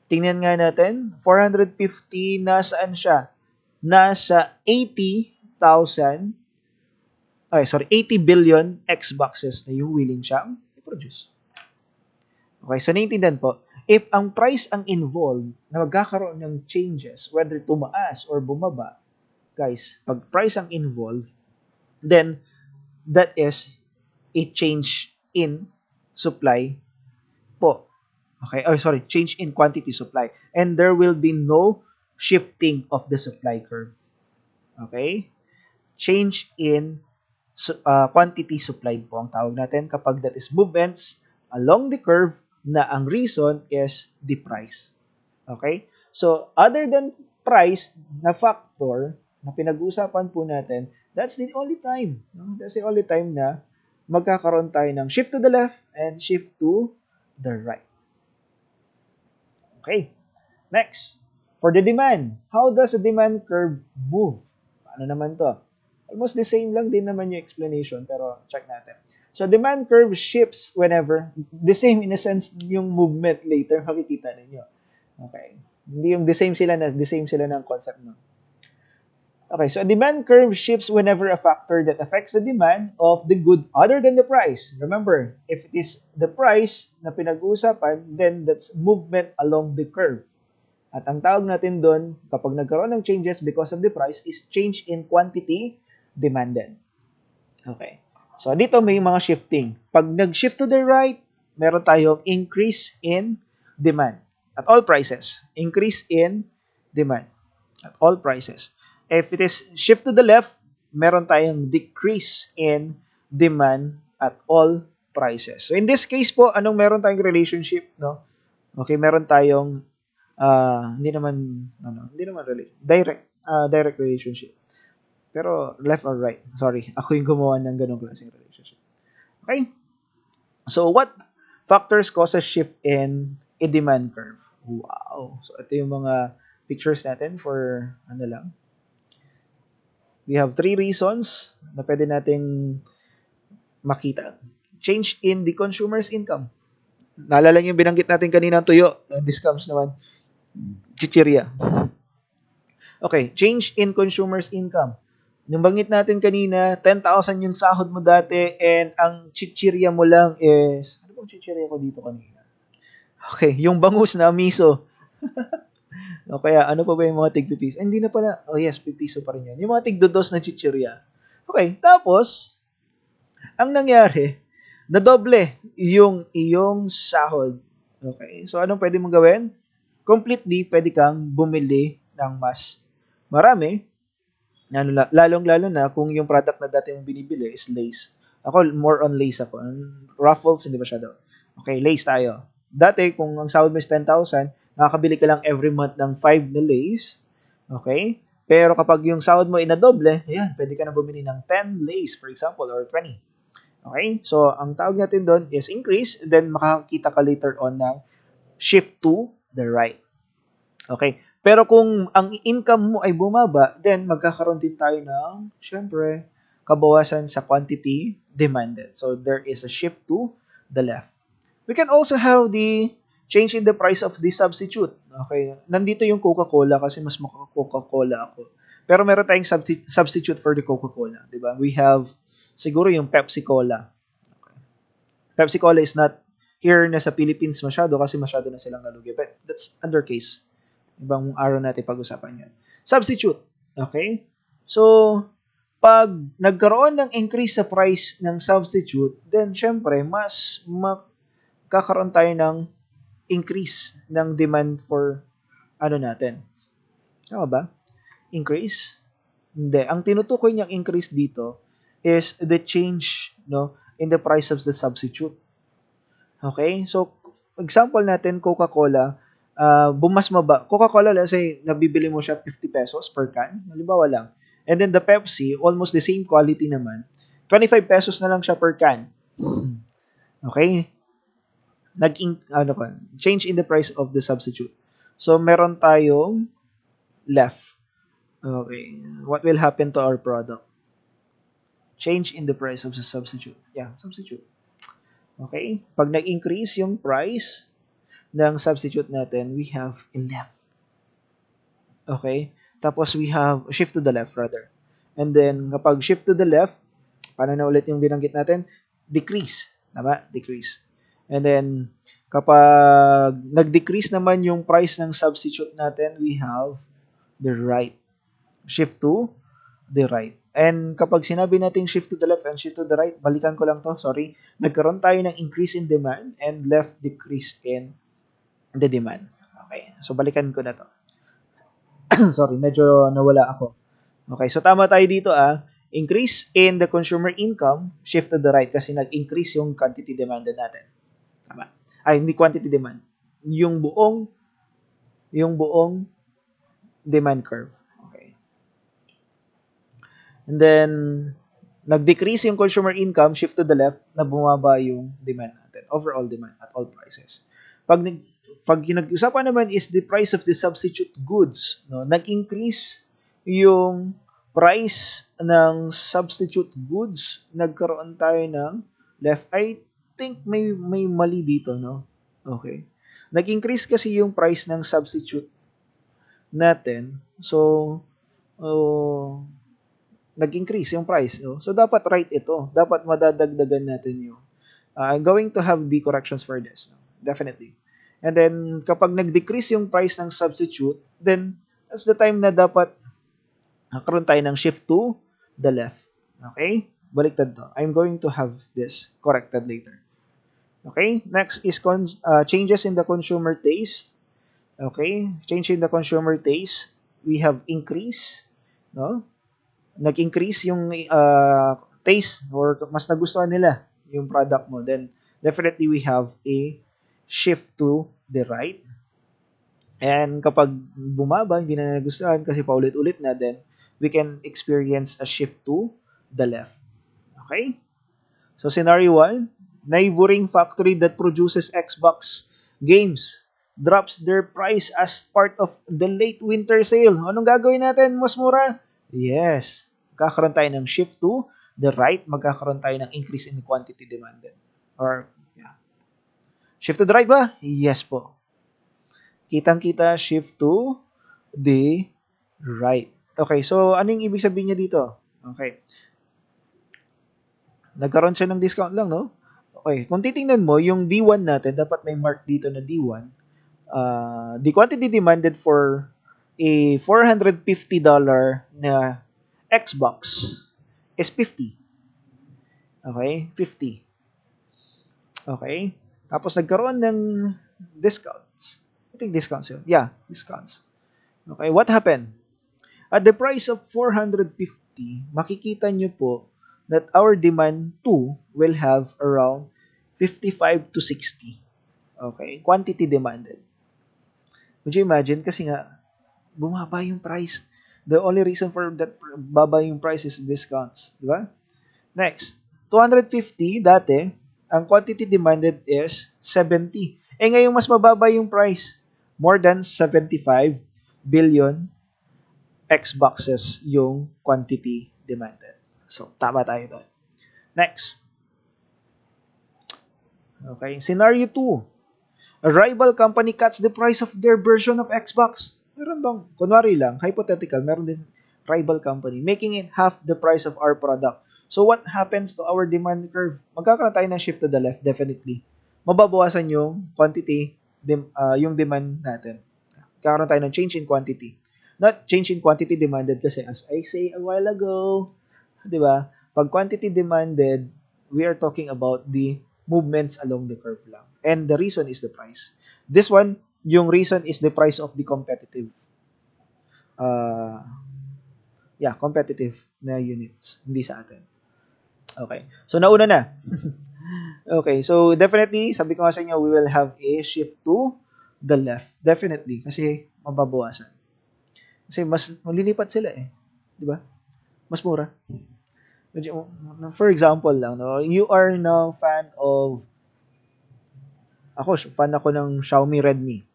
tingnan nga natin, 450, nasaan siya? Nasa 80 billion Xboxes na yung willing siyang i-produce. Okay, so naiintindihan po, if ang price ang involved na magkakaroon ng changes, whether tumaas or bumaba, guys, pag price ang involved, then that is a change in supply po. Okay, change in quantity supply. And there will be no shifting of the supply curve. Okay? Change in quantity supplied po ang tawag natin kapag that is movements along the curve na ang reason is the price. Okay? So, other than price na factor na pinag-uusapan po natin, that's the only time. No? That's the only time na magkakaroon tayo ng shift to the left and shift to the right. Okay. Next. For the demand, how does the demand curve move? Paano naman to? Almost the same lang din naman yung explanation, pero check natin. So, demand curve shifts whenever, the same in a sense yung movement later, makikita ninyo. Okay. Hindi yung the same sila ng concept no. Okay, so a demand curve shifts whenever a factor that affects the demand of the good other than the price. Remember, if it is the price na pinag-uusapan, then that's movement along the curve. At ang tawag natin doon, kapag nagkaroon ng changes because of the price, is change in quantity demanded. Okay. So, dito may mga shifting. Pag nag-shift to the right, meron tayong increase in demand at all prices. Increase in demand at all prices. If it is shift to the left, meron tayong decrease in demand at all prices. So, in this case po, anong meron tayong relationship, no? Okay, meron tayong hindi naman direct relationship. Pero left or right. Sorry, ako yung gumawa ng ganung klaseng relationship. Okay? So, what factors cause a shift in a demand curve? Wow. So, ito yung mga pictures natin for We have 3 reasons na pwede nating makita. Change in the consumer's income. Naalala niyo yung binanggit natin kanina ang tuyo. This comes naman. Chichirya. Okay, change in consumer's income. Nung banggit natin kanina, 10,000 yung sahod mo dati and ang chichirya mo lang is, ano bang chichirya ko dito kanina? Okay, yung bangus na miso. O kaya, ano pa ba yung mga tig-pipiso? Hindi na pala. Oh yes, pipiso pa rin yun. Yung mga tig-dos na chichirya. Okay, tapos, ang nangyari, nadoble yung iyong sahod. Okay, so anong pwede mong gawin? Completely, pwede kang bumili ng mas marami. Lalong-lalo na kung yung product na dati mong binibili is Lay's. Ako, more on Lay's ako. Ruffles, hindi masyado. Okay, Lay's tayo. Dati, kung ang sahod mo is 10,000, nakakabili ka lang every month ng 5 na Lay's. Okay? Pero kapag yung sahod mo inadoble, ayan, pwede ka na bumili ng 10 Lay's, for example, or 20. Okay? So, ang tawag natin doon is increase, then makakakita ka later on ng shift to the right. Okay? Pero kung ang income mo ay bumaba, then magkakaroon din tayo ng, syempre, kabawasan sa quantity demanded. So, there is a shift to the left. We can also have the change in the price of the substitute. Okay? Nandito yung Coca-Cola kasi mas maka-Coca-Cola ako. Pero meron tayong substitute for the Coca-Cola. Diba? We have siguro yung Pepsi-Cola. Okay. Pepsi-Cola is not here na sa Philippines masyado kasi masyado na silang nalugi. But that's under case. Ibang araw natin pag-usapan yan. Substitute. Okay? So, pag nagkaroon ng increase sa price ng substitute, then syempre, mas magkakaroon tayo ng increase ng demand for ano natin. Tama ba? Increase? Hindi. Ang tinutukoy niyang increase dito is the change in the price of the substitute. Okay? So, example natin, Coca-Cola, bumasma ba? Coca-Cola, let's say, nabibili mo siya 50 pesos per can. Halimbawa lang. And then the Pepsi, almost the same quality naman. 25 pesos na lang siya per can. Okay? Change in the price of the substitute. So, meron tayong left. Okay. What will happen to our product? Change in the price of the substitute. Yeah, substitute. Okay? Pag nag-increase yung price ng substitute natin, we have a left. Okay? Tapos we have shift to the left rather. And then, kapag shift to the left, paano na ulit yung binanggit natin? Decrease. Tama? Decrease. And then, kapag nag-decrease naman yung price ng substitute natin, we have the right. Shift to the right. And kapag sinabi natin shift to the left and shift to the right, balikan ko lang to, sorry. Nagkaroon tayo ng increase in demand and left decrease in the demand. Okay. So, balikan ko na to. Sorry, medyo nawala ako. Okay. So, tama tayo dito increase in the consumer income, shift to the right kasi nag-increase yung quantity demanded natin. Tama. Ay, hindi quantity demand. Yung buong demand curve. Okay. And then, nag-decrease yung consumer income, shift to the left, na bumaba yung demand natin. Overall demand at all prices. Pag nag-usapan naman is the price of the substitute goods. No? Nag-increase yung price ng substitute goods, nagkaroon tayo ng left. I think may mali dito, no? Okay. Nag-increase kasi yung price ng substitute natin. So, nag-increase yung price. No? So, dapat right ito. Dapat madadagdagan natin yung I'm going to have the corrections for this. No? Definitely. And then, kapag nag-decrease yung price ng substitute, then that's the time na dapat nakaroon tayo ng shift to the left. Okay? Baliktad to. I'm going to have this corrected later. Okay? Next is changes in the consumer taste. Okay? Change in the consumer taste. We have increase. No? Nag-increase yung taste or mas nagustuhan nila yung product mo. Then, definitely we have a shift to the right. And kapag bumaba, hindi na nagustuhan kasi paulit-ulit na, then we can experience a shift to the left. Okay? So, scenario 1, neighboring factory that produces Xbox games drops their price as part of the late winter sale. Anong gagawin natin? Mas mura? Yes. Magkakaroon tayo ng shift to the right. Magkakaroon tayo ng increase in quantity demanded. Or, yeah. Shift to the right ba? Yes po. Kitang-kita, shift to the right. Okay, so ano yung ibig sabihin niya dito? Okay. Nagkaroon siya ng discount lang, no? Okay, kung titingnan mo, yung D1 natin, dapat may mark dito na D1. The quantity demanded for a $450 na Xbox is 50. Okay? 50. Okay? Tapos nagkaroon ng discounts. I think discounts yun. Yeah, discounts. Okay, what happened? At the price of 450, makikita nyo po that our demand 2 will have around 55 to 60. Okay, quantity demanded. Would you imagine? Kasi nga, bumaba yung price. The only reason for that baba yung price is discounts. Di ba? Next, 250 dati, ang quantity demanded is 70. Eh ngayon mas mababa yung price. More than 75 billion Xboxes yung quantity demanded. So, tama tayo doon. Next. Okay, scenario 2. A rival company cuts the price of their version of Xbox. Meron bang, kunwari lang, hypothetical, meron din rival company, making it half the price of our product. So what happens to our demand curve? Magkakaroon tayo ng shift to the left, definitely. Mababawasan yung quantity, yung demand natin. Magkakaroon tayo ng change in quantity. Not change in quantity demanded kasi as I say a while ago, di ba? Pag quantity demanded, we are talking about the movements along the curve lang. And the reason is the price. This one, yung reason is the price of the competitive. Competitive na units. Hindi sa atin. Okay. So, nauna na. Okay. So, definitely, sabi ko nga sa inyo, we will have a shift to the left. Definitely. Kasi, mababawasan. Kasi, mas malilipat sila eh. Di ba? Mas mura. For example lang, no, you are now fan of fan ako ng Xiaomi Redmi.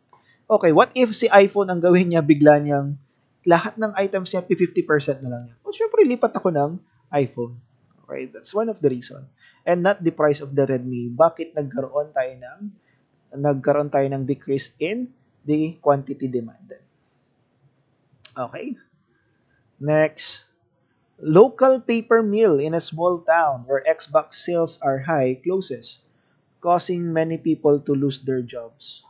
Okay, what if si iPhone ang gawin niya bigla niyang lahat ng items niya 50% na lang niya? Well, syempre lipat ako ng iPhone. Okay, that's one of the reason. And not the price of the Redmi. Bakit nagkaroon tayo ng decrease in the quantity demanded? Okay. Next. Local paper mill in a small town where Xbox sales are high closes, causing many people to lose their jobs.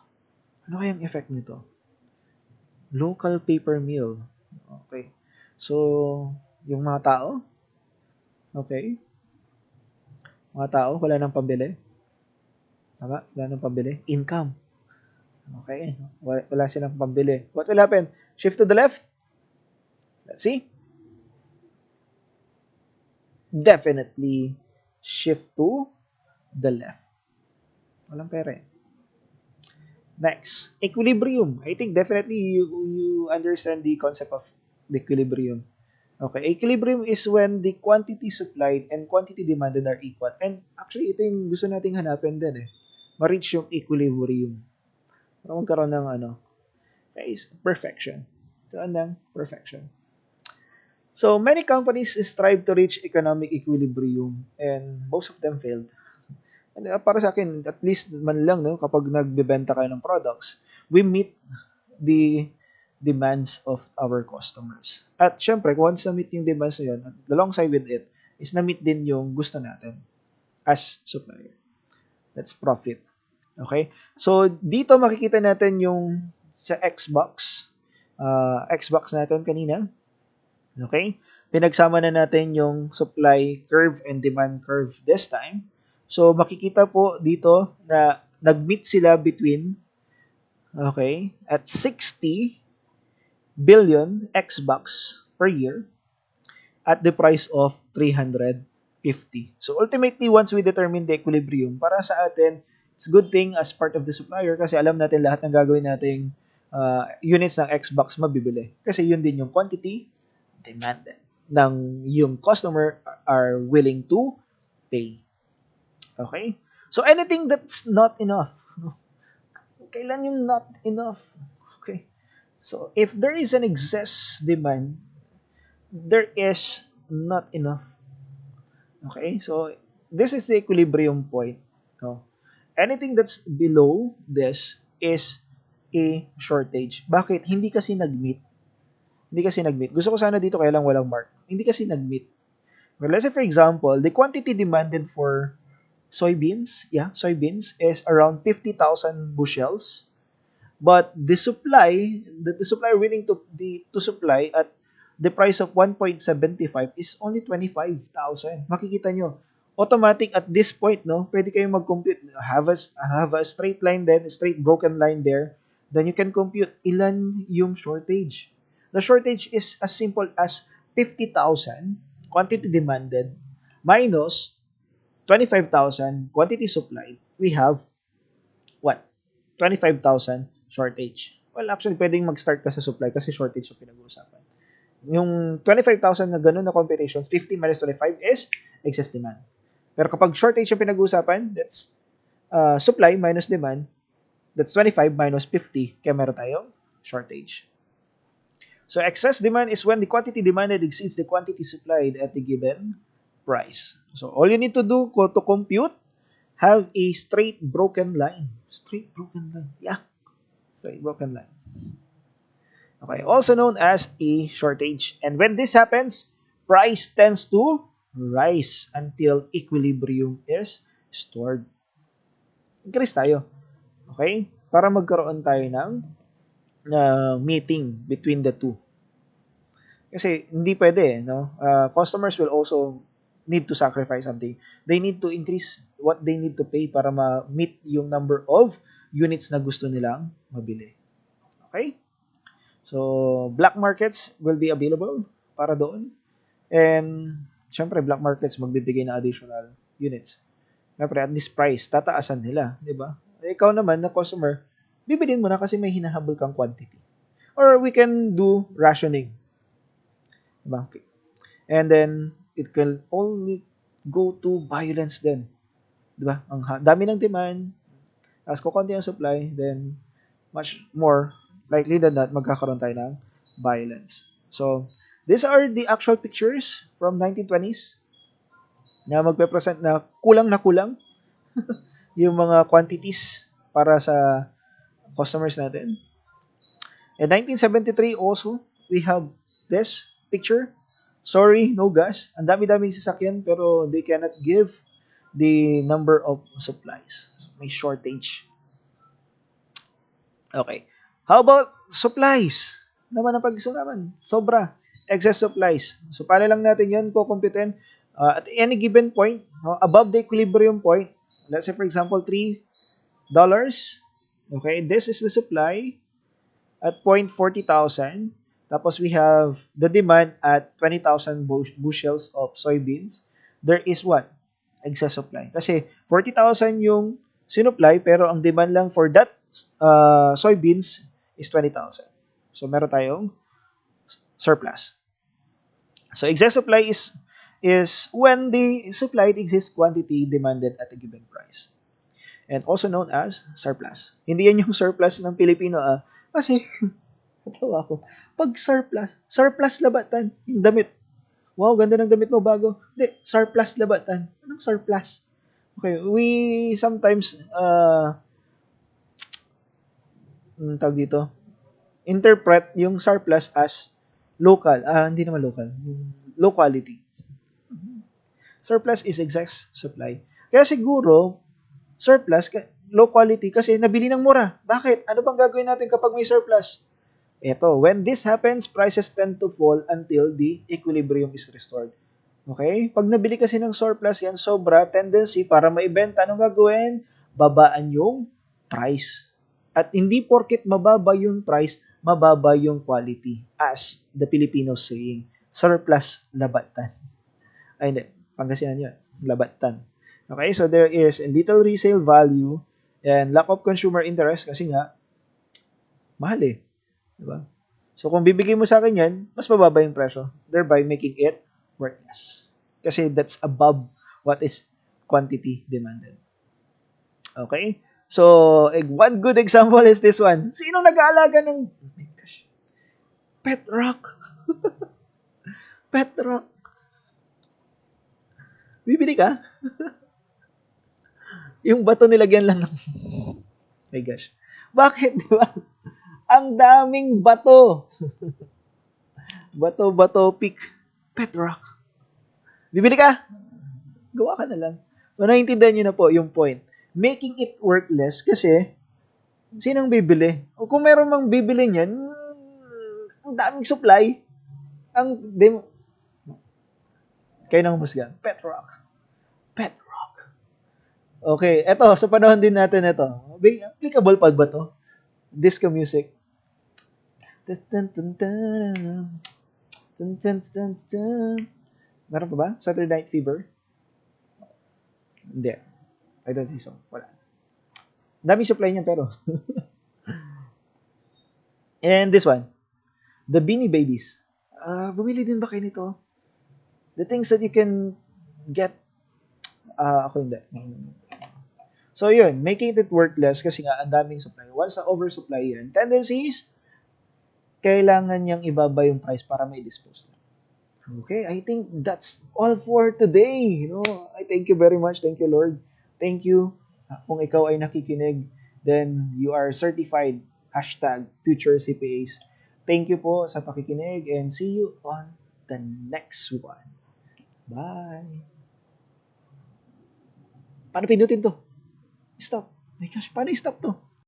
Ano kayang effect nito? Local paper mill. Okay. So, yung mga tao, okay. Mga tao, wala nang pambili. Tama? Wala nang pambili. Income. Okay. Wala silang pambili. What will happen? Shift to the left. Let's see. Definitely shift to the left. Walang pera eh. Next, equilibrium. I think definitely you understand the concept of the equilibrium. Okay, equilibrium is when the quantity supplied and quantity demanded are equal. And actually, ito yung gusto nating hanapin din eh. Ma-reach yung equilibrium. Para magkaroon ng perfection. Magkaroon ng perfection. So, many companies strive to reach economic equilibrium and most of them failed. And para sa akin, at least man lang, no, kapag nagbebenta kayo ng products, we meet the demands of our customers. At syempre, once na-meet yung demands na yun, alongside with it, is na-meet din yung gusto natin as supplier. That's profit. Okay? So, dito makikita natin yung sa Xbox. Xbox natin kanina. Okay? Pinagsama na natin yung supply curve and demand curve this time. So, makikita po dito na nag-meet sila between, okay, at 60 billion Xbox per year at the price of 350. So, ultimately, once we determine the equilibrium, para sa atin, it's a good thing as part of the supplier kasi alam natin lahat ng gagawin nating units ng Xbox mabibili. Kasi yun din yung quantity demanded ng yung customer are willing to pay. Okay? So, anything that's not enough. Kailan yung not enough? Okay. So, if there is an excess demand, there is not enough. Okay? So, this is the equilibrium point. No? Anything that's below this is a shortage. Bakit? Hindi kasi nag-meet. Gusto ko sana dito kaya lang walang mark. Hindi kasi nag-meet. Well, let's say for example, the quantity demanded for soybeans is around 50,000 bushels. But the supply willing to supply at the price of 1.75 is only 25,000. Makikita nyo, automatic at this point, no, pwede kayong mag-compute. Have a straight line then, a straight broken line there. Then you can compute ilan yung shortage. The shortage is as simple as 50,000 quantity demanded minus 25,000 quantity supplied. We have what? 25,000 shortage. Well, actually, pwedeng mag-start ka sa supply kasi shortage yung pinag-uusapan. Yung 25,000 na ganun na computations, 50 minus 25 is excess demand. Pero kapag shortage yung pinag-uusapan, that's supply minus demand, that's 25 minus 50, kaya meron tayong shortage. So excess demand is when the quantity demanded exceeds the quantity supplied at the given price. So all you need to do to compute, have a straight broken line. Straight broken line. Yeah. Straight broken line. Okay, also known as a shortage. And when this happens, price tends to rise until equilibrium is stored. Increase tayo. Okay? Para magkaroon tayo ng meeting between the two. Kasi hindi pwede, no? Customers will also need to sacrifice something. They need to increase what they need to pay para ma-meet yung number of units na gusto nilang mabili. Okay? So, black markets will be available para doon. And, syempre, black markets magbibigay ng additional units. Syempre, at this price, tataasan nila. Diba? Ikaw naman, na customer, bibilin mo na kasi may hinahabol kang quantity. Or we can do rationing. Diba? Okay. And then, it can only go to violence then. Diba? Ang dami ng demand, as kukunti ang supply, then much more likely than that, magkakaroon tayo ng violence. So, these are the actual pictures from 1920s na magpe-present na kulang yung mga quantities para sa customers natin. In 1973 also, we have this picture. Sorry, no gas. Ang dami-daming sasakyan pero they cannot give the number of supplies. May shortage. Okay. How about supplies? Naman ang pag-gusto naman. Sobra. Excess supplies. So, paano lang natin yun kukumputin? At any given point, above the equilibrium point, let's say for example, $3. Okay, this is the supply at 40,000. Tapos we have the demand at 20,000 bushels of soybeans. There is what? Excess supply. Kasi 40,000 yung sinupply, pero ang demand lang for that soybeans is 20,000. So, meron tayong surplus. So, excess supply is when the supplied excess quantity demanded at a given price. And also known as surplus. Hindi yan yung surplus ng Pilipino, kasi, natawa ako. Pag surplus labatan, yung damit. Wow, ganda ng damit mo, bago. Hindi, surplus labatan. Anong surplus? Okay, we sometimes, tawag dito, interpret yung surplus as local. Hindi naman local. Low quality. Surplus is excess supply. Kaya siguro, surplus, low quality kasi nabili ng mura. Bakit? Ano bang gagawin natin kapag may surplus? Ito, when this happens, prices tend to fall until the equilibrium is restored. Okay? Pag nabili kasi ng surplus yan, sobra, tendency para maibenta, anong gagawin? Babaan yung price. At hindi porket mababa yung price, mababa yung quality. As the Filipinos saying, surplus labatan. Ay, hindi. Pangasinan yun. Labatan. Okay, so there is a little resale value and lack of consumer interest kasi nga, mahal eh. Diba? So, kung bibigay mo sa akin yan, mas mababa yung presyo, thereby making it worthless. Kasi that's above what is quantity demanded. Okay? So, one good example is this one. Sino nag-aalaga ng... Oh my gosh. Pet rock. Pet rock. Bibili ka? Yung bato nilagyan lang ng, my gosh. Bakit, di ba? Ang daming bato. Bato, pick, pet rock. Bibili ka? Gawa ka na lang. So, naiintindihan nyo na po yung point. Making it worthless kasi sinong bibili? O kung meron mang bibili niyan, ang daming supply. Kayo nang humusga. Pet rock. Pet rock. Okay, eto, sa panahon din natin ito. Applicable pa ba to? Disco music. Meron pa ba? Saturday Night Fever? Hindi. I don't think so. Wala. Daming supply niya pero. And this one. The Beanie Babies. Bumili din ba kayo nito? The things that you can get. Ako hindi. So yun, making it worthless kasi nga ang daming supply. Once na oversupply yan, tendencies, kailangan niyang ibaba yung price para may dispose. Okay, I think that's all for today. I thank you very much. Thank you, Lord. Thank you. Kung ikaw ay nakikinig, then you are certified. #future CPAs. Thank you po sa pakikinig and see you on the next one. Bye. Paano pindutin to? Stop. My gosh, paano i-stop to?